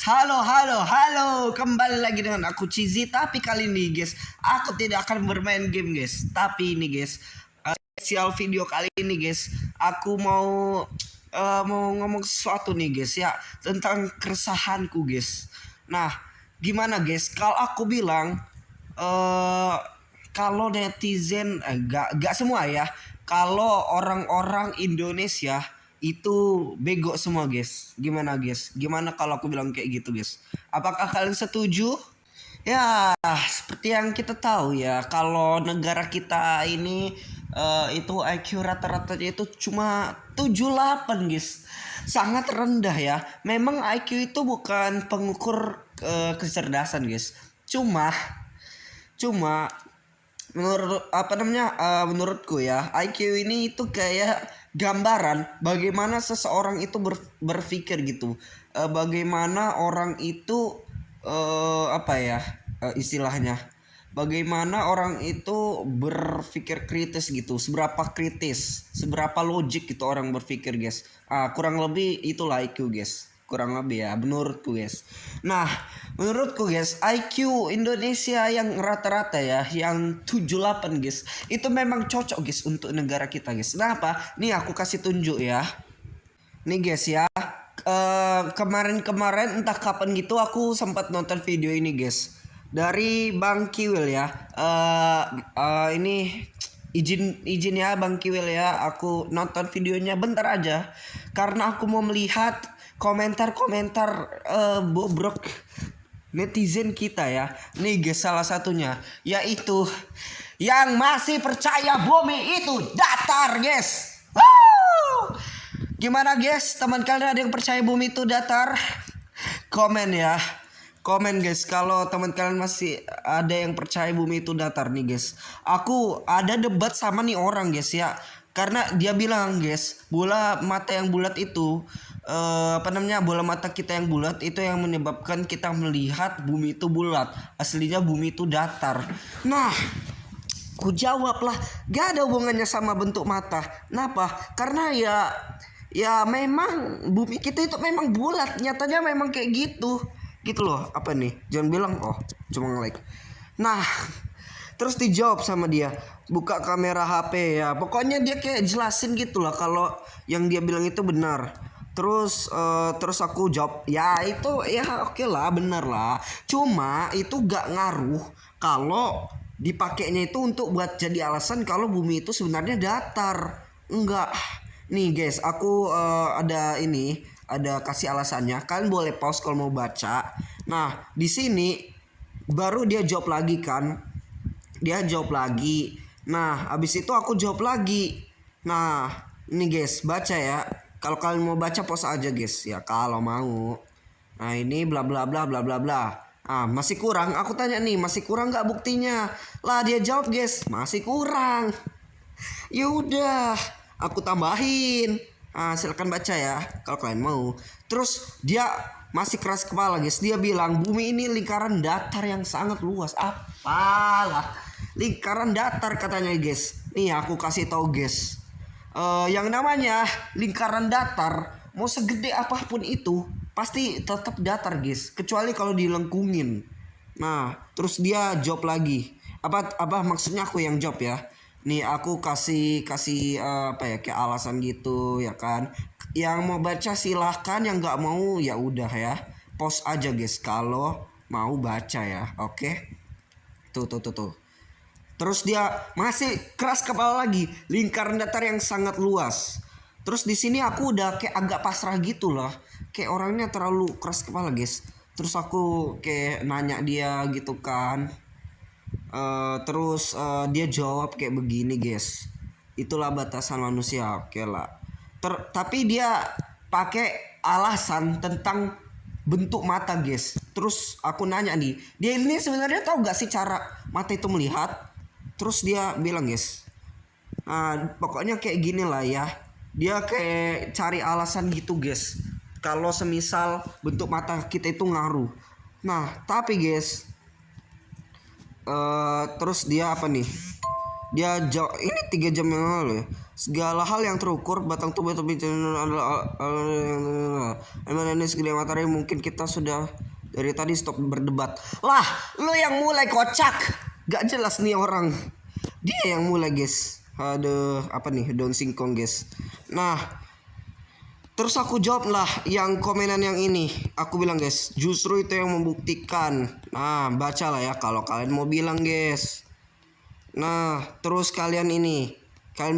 guys, halo, kembali lagi dengan aku Cizi. Tapi kali ini guys, aku tidak akan bermain game guys. Tapi ini guys, spesial video kali ini guys, aku mau ngomong sesuatu nih guys ya, tentang keresahanku guys. Nah, gimana guys, kalau aku bilang kalau netizen gak semua ya, kalau orang-orang Indonesia itu bego semua guys. Gimana guys? Gimana kalau aku bilang kayak gitu guys? Apakah kalian setuju? Ya, seperti yang kita tahu ya, kalau negara kita ini itu IQ rata-ratanya itu cuma 78 guys. Sangat rendah ya. Memang IQ itu bukan pengukur kecerdasan guys. Cuma menurutku ya, IQ ini itu kayak gambaran bagaimana seseorang itu berpikir gitu. Bagaimana orang itu istilahnya, bagaimana orang itu berpikir kritis gitu, seberapa kritis, seberapa logik gitu orang berpikir guys. Kurang lebih itulah IQ guys, kurang lebih ya menurutku guys. Nah, menurutku guys, IQ Indonesia yang rata-rata ya, yang 78 guys, itu memang cocok guys untuk negara kita guys. Kenapa? Nih aku kasih tunjuk ya. Nih guys ya, kemarin entah kapan gitu aku sempat nonton video ini guys, dari Bang Kiwil ya. Ini izin ya Bang Kiwil ya, aku nonton videonya bentar aja karena aku mau melihat komentar-komentar bobrok netizen kita ya. Nih guys, salah satunya yaitu yang masih percaya bumi itu datar guys. Gimana guys, teman kalian ada yang percaya bumi itu datar? Komen ya. Komen guys kalau teman kalian masih ada yang percaya bumi itu datar nih guys. Aku ada debat sama nih orang guys ya. Karena dia bilang guys, bola mata yang bulat itu bola mata kita yang bulat itu yang menyebabkan kita melihat bumi itu bulat. Aslinya bumi itu datar. Nah, ku jawab lah, gak ada hubungannya sama bentuk mata. Kenapa? Karena ya memang bumi kita itu memang bulat. Nyatanya memang kayak gitu. Gitu loh. Apa nih? Jangan bilang cuma nge-like. Nah, terus dijawab sama dia, buka kamera HP ya. Pokoknya dia kayak jelasin gitu lah kalau yang dia bilang itu benar. Terus aku jawab, ya itu ya oke lah, benar lah. Cuma itu gak ngaruh kalau dipakainya itu untuk buat jadi alasan kalau bumi itu sebenarnya datar. Enggak. Nih guys, aku ada kasih alasannya. Kalian boleh pause kalau mau baca. Nah, di sini baru dia jawab lagi kan. Dia jawab lagi. Nah, habis itu aku jawab lagi. Nah, ini guys, baca ya. Kalau kalian mau baca pause aja guys ya kalau mau. Nah, ini bla bla bla bla bla bla. Masih kurang. Aku tanya nih, masih kurang nggak buktinya? Lah dia jawab guys, masih kurang. Ya udah, aku tambahin. Silakan baca ya kalau kalian mau. Terus dia masih keras kepala guys. Dia bilang bumi ini lingkaran datar yang sangat luas. Apalah, lingkaran datar katanya guys. Nih aku kasih tahu guys. Yang namanya lingkaran datar, mau segede apapun itu pasti tetap datar guys, kecuali kalau dilengkungin. Nah, terus dia jawab lagi. Apa maksudnya aku yang jawab ya. Nih aku kasih kayak alasan gitu ya kan. Yang mau baca silahkan, yang nggak mau ya udah ya. Pause aja guys kalau mau baca ya. Oke. Tuh. Terus dia masih keras kepala lagi, lingkaran datar yang sangat luas. Terus di sini aku udah kayak agak pasrah gitu loh. Kayak orangnya terlalu keras kepala guys. Terus aku kayak nanya dia gitu kan. Terus dia jawab kayak begini guys. Itulah batasan manusia, oke lah. Tapi dia pakai alasan tentang bentuk mata guys. Terus aku nanya nih, dia ini sebenarnya tahu gak sih cara mata itu melihat? Terus dia bilang guys, pokoknya kayak gini lah ya. Dia kayak cari alasan gitu guys, kalau semisal bentuk mata kita itu ngaruh. Nah tapi guys, terus dia apa nih? Dia jauh ini 3 jam yang lalu ya. Segala hal yang terukur batang tubuh adalah ini segede matahari. Mungkin kita sudah dari tadi stop berdebat. Lah, lu yang mulai kocak. Gak jelas nih orang. Dia yang mulai guys. Ada apa nih daun singkong guys. Nah, terus aku jawab lah yang komenan yang ini. Aku bilang guys, justru itu yang membuktikan. Nah, bacalah ya kalau kalian mau bilang guys. Nah, terus kalian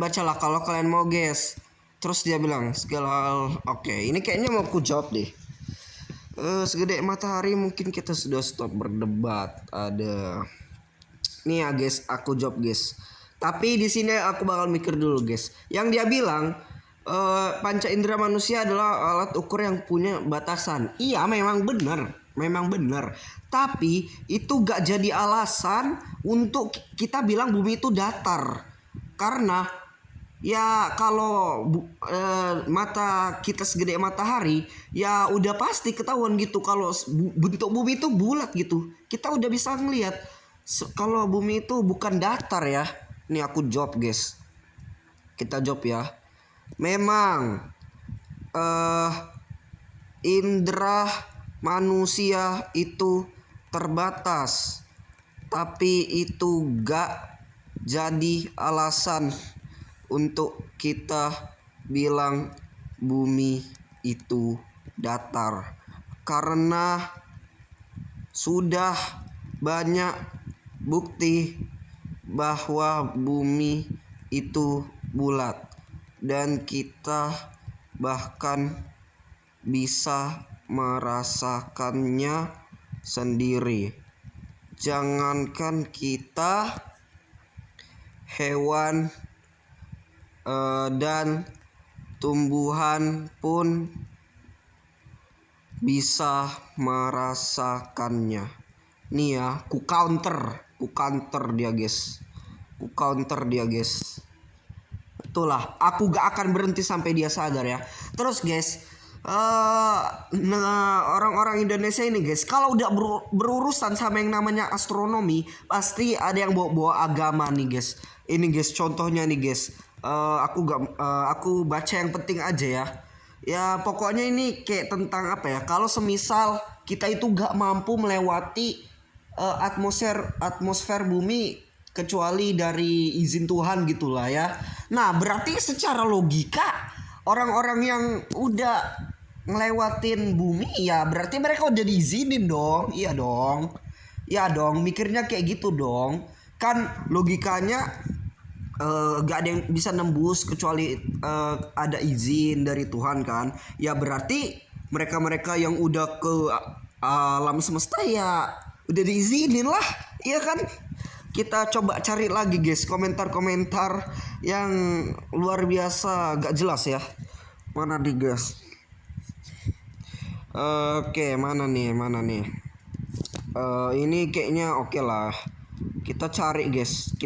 bacalah kalau kalian mau guys. Terus dia bilang segala hal. Oke, ini kayaknya mau aku jawab deh. Segede matahari mungkin kita sudah stop berdebat. Ada nih ya guys, aku jawab guys. Tapi di sini aku bakal mikir dulu guys. Yang dia bilang panca indera manusia adalah alat ukur yang punya batasan. Iya, memang benar. Tapi itu gak jadi alasan untuk kita bilang bumi itu datar. Karena ya kalau mata kita segede matahari, ya udah pasti ketahuan gitu kalau bentuk bumi itu bulat gitu. Kita udah bisa ngelihat kalau bumi itu bukan datar ya. Ini aku jawab guys. Kita jawab ya. Memang indera manusia itu terbatas, tapi itu gak jadi alasan untuk kita bilang bumi itu datar. Karena sudah banyak bukti bahwa bumi itu bulat. Dan kita bahkan bisa merasakannya sendiri. Jangankan kita, hewan dan tumbuhan pun bisa merasakannya. Nih ya, ku counter dia guys. Itulah, aku gak akan berhenti sampai dia sadar ya. Terus guys, orang-orang Indonesia ini guys, kalau udah berurusan sama yang namanya astronomi, pasti ada yang bawa agama nih guys. Ini guys contohnya nih guys. Aku baca yang penting aja ya. Ya pokoknya ini kayak tentang apa ya? Kalau semisal kita itu gak mampu melewati atmosfer bumi kecuali dari izin Tuhan gitulah ya. Nah berarti secara logika orang-orang yang udah ngelewatin bumi ya berarti mereka udah diizinin dong. Iya dong, mikirnya kayak gitu dong. Kan logikanya gak ada yang bisa nembus kecuali ada izin dari Tuhan kan. Ya berarti mereka-mereka yang udah ke alam semesta ya udah diizinin lah. Iya kan. Kita coba cari lagi guys komentar-komentar yang luar biasa gak jelas ya. Mana nih guys? Oke, mana nih? Ini kayaknya oke lah. Kita cari guys,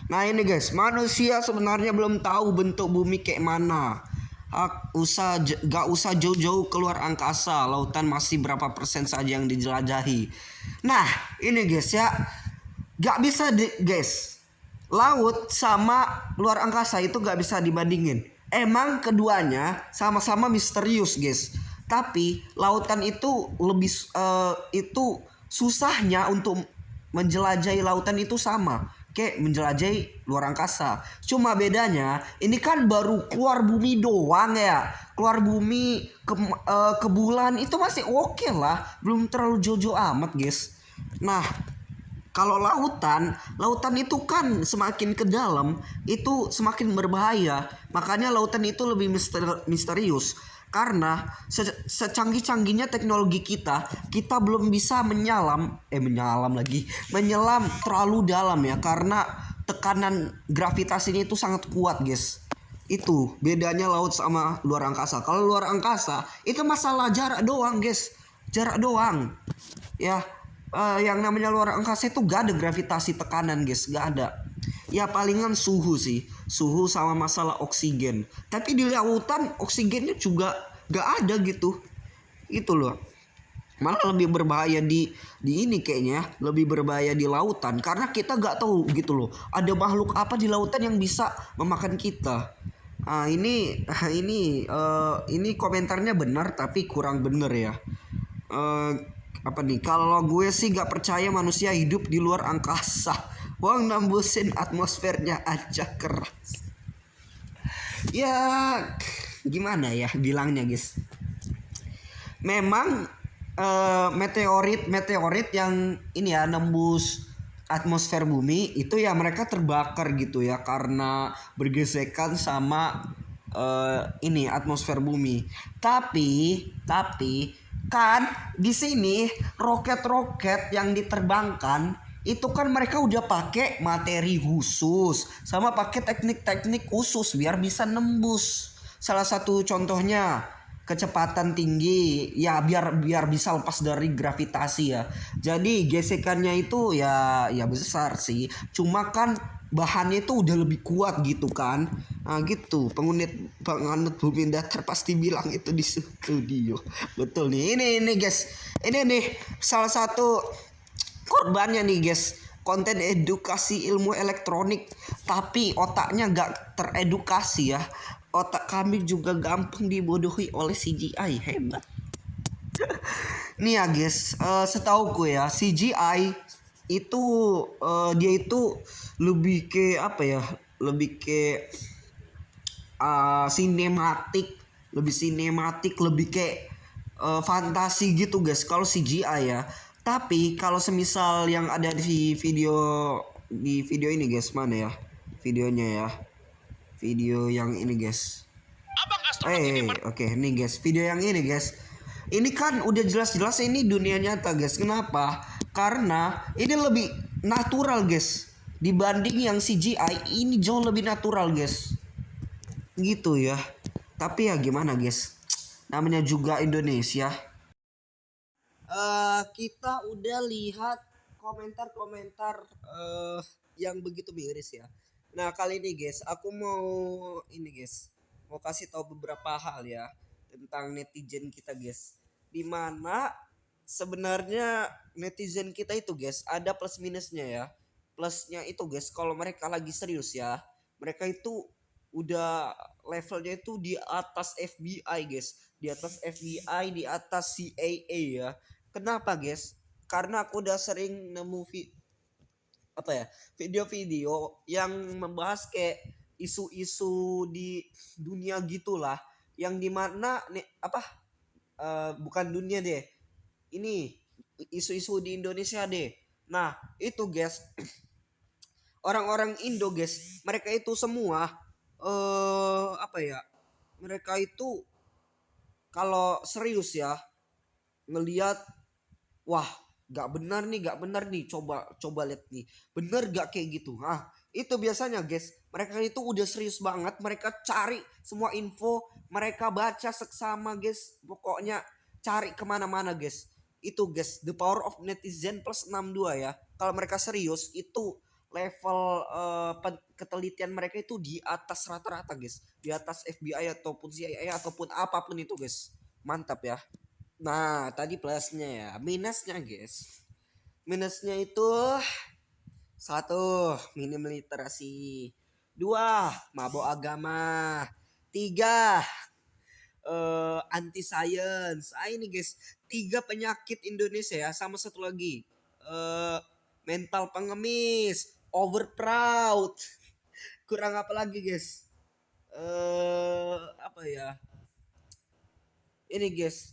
Nah ini guys, manusia sebenarnya belum tahu bentuk bumi kayak mana. Gak usah jauh-jauh keluar angkasa. Lautan masih berapa persen saja yang dijelajahi. Nah ini guys ya, gak bisa guys. Laut sama luar angkasa itu gak bisa dibandingin. Emang keduanya sama-sama misterius guys. Tapi lautan itu lebih itu susahnya untuk menjelajahi lautan itu sama kayak menjelajahi luar angkasa. Cuma bedanya ini kan baru keluar bumi doang ya. Keluar bumi ke bulan itu masih oke lah, belum terlalu jauh-jauh amat guys. Nah kalau lautan itu kan semakin ke dalam itu semakin berbahaya. Makanya lautan itu lebih misterius. Karena secanggih-canggihnya teknologi kita belum bisa menyelam terlalu dalam ya. Karena tekanan gravitasinya itu sangat kuat guys. Itu bedanya laut sama luar angkasa. Kalau luar angkasa itu masalah jarak doang guys. Ya. Yang namanya luar angkasa itu gak ada gravitasi tekanan guys, gak ada. Ya palingan suhu sih, suhu sama masalah oksigen. Tapi di lautan oksigennya juga gak ada gitu. Itu loh. Malah lebih berbahaya di ini kayaknya, lebih berbahaya di lautan karena kita nggak tahu gitu loh. Ada makhluk apa di lautan yang bisa memakan kita. Ini komentarnya benar tapi kurang benar ya. Eh, Apa nih? Kalau gue sih nggak percaya manusia hidup di luar angkasa. Wong nembusin atmosfernya aja keras. Ya gimana ya bilangnya guys. Memang meteorit yang ini ya nembus atmosfer bumi itu ya mereka terbakar gitu ya karena bergesekan sama ini atmosfer bumi. Tapi kan di sini roket-roket yang diterbangkan itu kan mereka udah pakai materi khusus sama pakai teknik-teknik khusus biar bisa nembus. Salah satu contohnya kecepatan tinggi ya biar biar bisa lepas dari gravitasi ya. Jadi gesekannya itu ya besar sih. Cuma kan bahannya itu udah lebih kuat gitu kan. Nah gitu penganut bumi datar pasti bilang itu di studio. Betul nih. Ini guys. Ini nih salah satu korbannya nih guys, konten edukasi ilmu elektronik tapi otaknya gak teredukasi ya. Otak kami juga gampang dibodohi oleh CGI. Hebat. Nih ya guys, setauku ya CGI itu dia itu lebih ke apa ya, lebih ke sinematik, lebih kayak fantasi gitu guys kalau CGI ya. Tapi kalau semisal yang ada di video ini guys, mana ya videonya ya, video yang ini guys. Oke, nih guys, video yang ini guys. Ini kan udah jelas-jelas ini dunia nyata guys. Kenapa? Karena ini lebih natural guys. Dibanding yang CGI ini jauh lebih natural guys. Gitu ya. Tapi ya gimana guys? Namanya juga Indonesia. Kita udah lihat komentar-komentar yang begitu miris ya. Nah kali ini guys, aku mau ini guys, mau kasih tahu beberapa hal ya tentang netizen kita guys. Dimana sebenarnya netizen kita itu guys ada plus minusnya ya. Plusnya itu guys, kalau mereka lagi serius ya, mereka itu udah levelnya itu di atas FBI guys, di atas FBI, di atas CIA ya. Kenapa guys? Karena aku udah sering nemu video-video yang membahas kayak isu-isu di dunia gitulah, yang dimana nih bukan dunia deh, ini isu-isu di Indonesia deh. Nah itu guys, orang-orang Indo guys, mereka itu semua mereka itu kalau serius ya ngelihat, wah gak benar nih, coba coba lihat nih, bener gak kayak gitu. Nah itu biasanya guys, mereka itu udah serius banget, mereka cari semua info, mereka baca seksama guys, pokoknya cari kemana-mana guys. Itu guys, the power of netizen plus 62 ya. Kalau mereka serius itu level ketelitian mereka itu di atas rata-rata guys, di atas FBI ataupun CIA ataupun apapun itu guys. Mantap ya. Nah, tadi plusnya ya. Minusnya guys. Minusnya itu satu, minim literasi. Dua, mabok agama. Tiga, anti science. Ini guys, tiga penyakit Indonesia ya. Sama satu lagi, mental pengemis, over proud. Kurang apa lagi guys? Apa ya? Ini guys,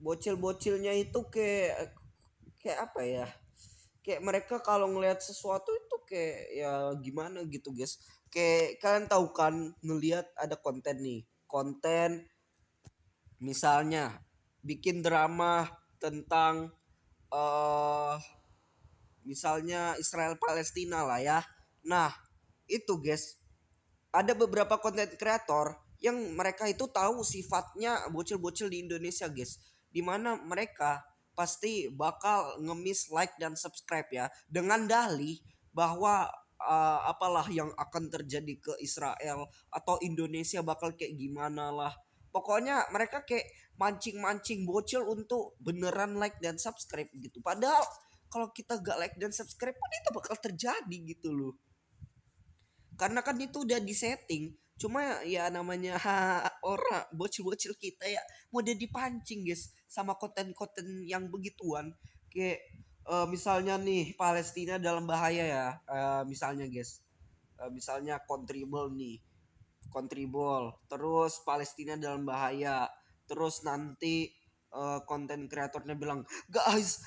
bocil-bocilnya itu kayak apa ya, kayak mereka kalau ngelihat sesuatu itu kayak ya gimana gitu guys. Kayak kalian tahu kan, ngelihat ada konten misalnya bikin drama tentang misalnya Israel Palestina lah ya. Nah itu guys, ada beberapa konten kreator yang mereka itu tahu sifatnya bocil-bocil di Indonesia guys, dimana mereka pasti bakal ngemis like dan subscribe ya, dengan dalih bahwa apalah yang akan terjadi ke Israel atau Indonesia bakal kayak gimana lah. Pokoknya mereka kayak mancing-mancing bocil untuk beneran like dan subscribe gitu. Padahal kalau kita gak like dan subscribe pun itu bakal terjadi gitu loh. Karena kan itu udah disetting. Cuma ya namanya orang bocil-bocil kita ya mudah dipancing guys sama konten-konten yang begituan. Kayak misalnya nih Palestina dalam bahaya ya. Misalnya guys. Misalnya Contribble nih. Contribble. Terus Palestina dalam bahaya. Terus nanti konten kreatornya bilang, guys,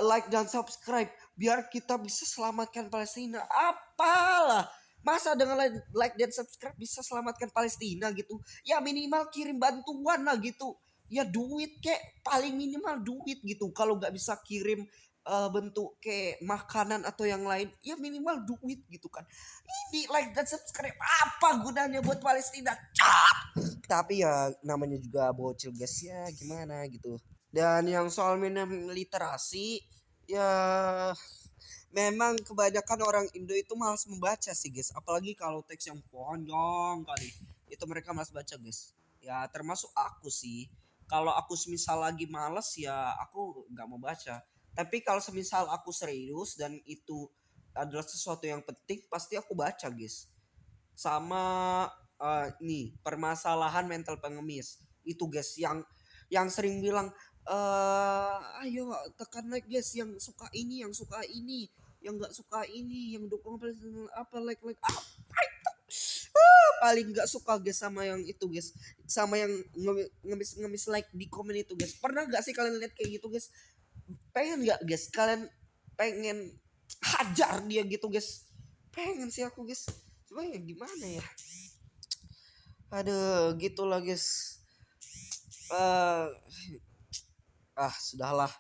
like dan subscribe biar kita bisa selamatkan Palestina. Apalah, masa dengan like dan subscribe bisa selamatkan Palestina gitu? Ya minimal kirim bantuan lah gitu. Ya duit kek, paling minimal duit gitu. Kalau nggak bisa kirim bentuk kayak makanan atau yang lain, ya minimal duit gitu kan. Ini like dan subscribe apa gunanya buat Palestina? Tapi ya namanya juga bocil guys, ya gimana gitu. Dan yang soal minim literasi, ya memang kebanyakan orang Indo itu malas membaca sih guys. Apalagi kalau teks yang panjang kali. Itu mereka malas baca guys. Ya termasuk aku sih. Kalau aku semisal lagi males ya aku nggak mau baca. Tapi kalau semisal aku serius dan itu adalah sesuatu yang penting, pasti aku baca guys. Sama nih permasalahan mental pengemis itu guys, yang sering bilang ayo tekan like guys, yang suka ini, yang suka ini, yang nggak suka ini, yang dukung apa like apa itu. Paling nggak suka guys sama yang itu guys, sama yang ngemis like di komen itu guys. Pernah nggak sih kalian lihat kayak gitu guys? Pengen nggak guys kalian pengen hajar dia gitu guys? Pengen sih aku guys, cuma ya gimana ya, aduh gitulah guys. eh Sudahlah,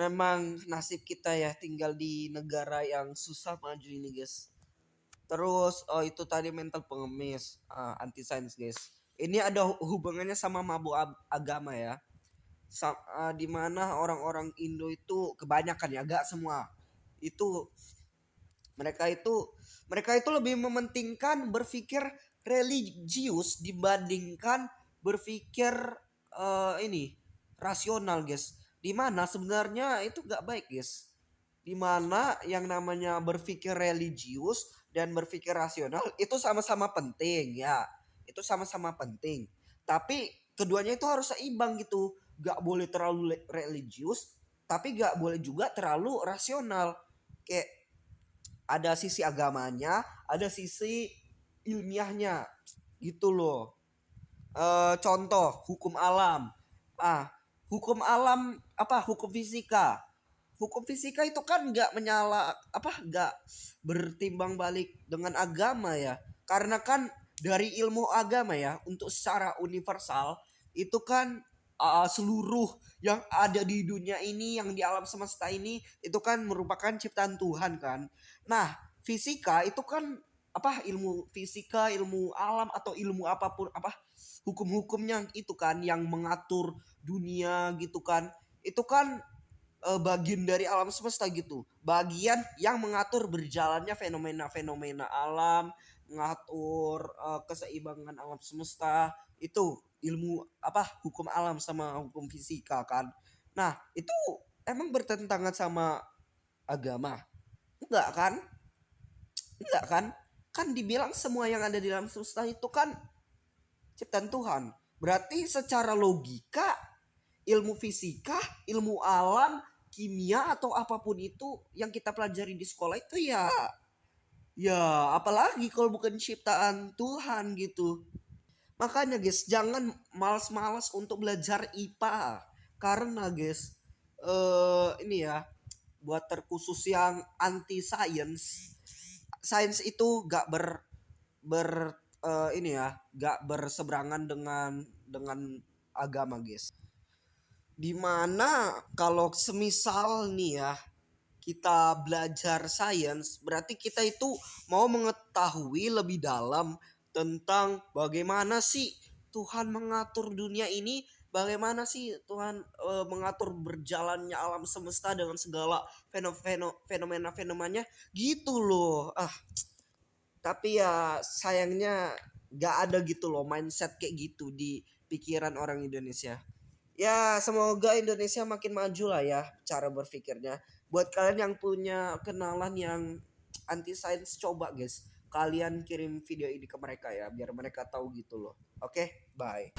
memang nasib kita ya tinggal di negara yang susah maju ini guys. Terus itu tadi mental pengemis, anti sains guys. Ini ada hubungannya sama mabuk agama ya. Dimana orang-orang Indo itu kebanyakan ya, gak semua itu, mereka itu mereka itu lebih mementingkan berpikir religius dibandingkan berpikir ini rasional guys. Dimana sebenarnya itu gak baik guys. Dimana yang namanya berpikir religius dan berpikir rasional itu sama-sama penting ya. Itu sama-sama penting. Tapi keduanya itu harus seimbang gitu. Gak boleh terlalu religius, tapi gak boleh juga terlalu rasional. Kayak ada sisi agamanya, ada sisi ilmiahnya gitu loh. Contoh hukum alam. Ah, hukum alam apa? Hukum fisika. Hukum fisika itu kan nggak menyala apa? Nggak bertimbang balik dengan agama ya. Karena kan dari ilmu agama ya, untuk secara universal itu kan seluruh yang ada di dunia ini, yang di alam semesta ini itu kan merupakan ciptaan Tuhan kan. Nah, fisika itu kan apa, ilmu fisika, ilmu alam atau ilmu apapun apa, hukum-hukumnya itu kan yang mengatur dunia gitu kan. Itu kan bagian dari alam semesta gitu. Bagian yang mengatur berjalannya fenomena-fenomena alam, mengatur keseimbangan alam semesta. Itu ilmu apa, hukum alam sama hukum fisika kan. Nah, itu emang bertentangan sama agama? Enggak kan? Enggak kan? Kan dibilang semua yang ada di alam semesta itu kan ciptaan Tuhan. Berarti secara logika ilmu fisika, ilmu alam, kimia atau apapun itu yang kita pelajari di sekolah itu ya apalagi kalau bukan ciptaan Tuhan gitu. Makanya guys, jangan malas-malas untuk belajar IPA. Karena guys, ini ya, buat terkhusus yang anti science, sains itu gak ini ya, gak berseberangan dengan agama guys. Dimana kalau semisal nih ya, kita belajar sains, berarti kita itu mau mengetahui lebih dalam tentang bagaimana sih Tuhan mengatur dunia ini, bagaimana sih Tuhan mengatur berjalannya alam semesta dengan segala fenomena-fenomenanya gitu loh. Tapi ya sayangnya gak ada gitu loh mindset kayak gitu pikiran orang Indonesia. Ya semoga Indonesia makin maju lah ya cara berpikirnya. Buat kalian yang punya kenalan yang anti sains, coba guys kalian kirim video ini ke mereka ya biar mereka tahu gitu loh. Oke, bye.